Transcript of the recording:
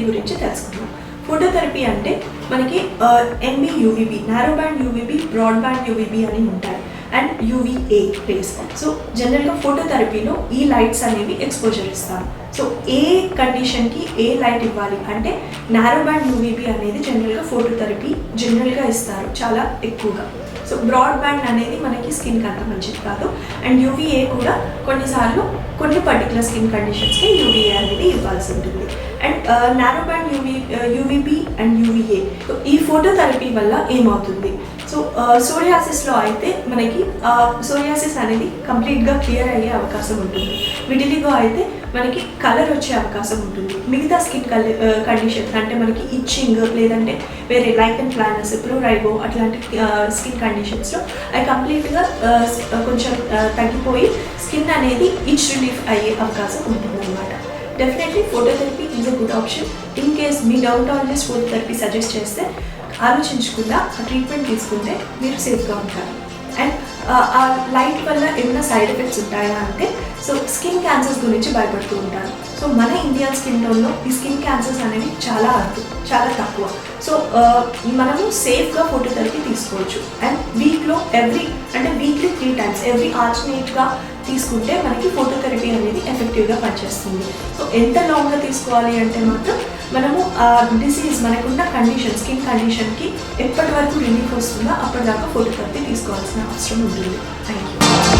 గురించి తెలుసుకుందాం. ఫోటోథెరపీ అంటే మనకి NB-UVB, narrow band UVB, broad band UVB అని ఉంటాయి, అండ్ UVA రేస్. సో జనరల్గా ఫోటోథెరపీలో ఈ లైట్స్ అనేవి ఎక్స్పోజర్ ఇస్తారు. సో ఏ కండిషన్కి ఏ లైట్ ఇవ్వాలి అంటే నారో బ్యాండ్ యూవీబీ అనేది జనరల్గా ఫోటోథెరపీ జనరల్గా ఇస్తారు చాలా ఎక్కువగా. సో బ్రాడ్ బ్యాండ్ అనేది మనకి స్కిన్కి అంత మంచిది కాదు, అండ్ UVA కూడా కొన్నిసార్లు కొన్ని పర్టికులర్ స్కిన్ కండిషన్స్కి UVA అనేది ఇవ్వాల్సి ఉంటుంది. And narrow band UVB and UVA. So ఈ ఫోటోథెరపీ వల్ల ఏమవుతుంది, సో సోరియాసిస్లో అయితే మనకి సోరియాసిస్ అనేది కంప్లీట్గా క్లియర్ అయ్యే అవకాశం ఉంటుంది. విటిలిగో అయితే మనకి కలర్ వచ్చే అవకాశం ఉంటుంది. మిగతా స్కిన్ కండిషన్స్ అంటే మనకి ఇచ్చింగ్ లేదంటే వేరే లైకెన్ ప్లానస్, ప్రోరైబో అట్లాంటి స్కిన్ కండిషన్స్లో అవి కంప్లీట్గా కొంచెం తగ్గిపోయి స్కిన్ అనేది ఇచ్ రిలీఫ్ అయ్యే అవకాశం ఉంటుంది అన్నమాట. Definitely phototherapy is a good option. In case me dermatologist phototherapy suggest చేస్తే ఆలోచించకుండా ఆ ట్రీట్మెంట్ తీసుకుంటే మీరు సేఫ్గా ఉంటారు. అండ్ ఆ లైట్ వల్ల ఏమైనా సైడ్ ఎఫెక్ట్స్ ఉంటాయా అంటే, సో స్కిన్ క్యాన్సర్స్ గురించి భయపడుతూ ఉంటారు. సో మన ఇండియన్ స్కిన్ టోన్లో ఈ స్కిన్ క్యాన్సర్స్ అనేవి చాలా తక్కువ. సో మనము సేఫ్గా ఫోటోథెరపీ తీసుకోవచ్చు. అండ్ వీక్లీ 3 times ఎవ్రీ ఆల్టర్నేట్గా తీసుకుంటే మనకి ఫోటోథెరపీ అనేది ఎఫెక్టివ్గా పనిచేస్తుంది. సో ఎంత లాంగ్గా తీసుకోవాలి అంటే మాత్రం మనము డిసీజ్ మనకున్న కండిషన్ స్కిన్ కండిషన్కి ఎప్పటి వరకు రిలీఫ్ వస్తుందో అప్పటిదాకా ఫోటోథెరపీ తీసుకోవాల్సిన అవసరం ఉంటుంది. Thank you.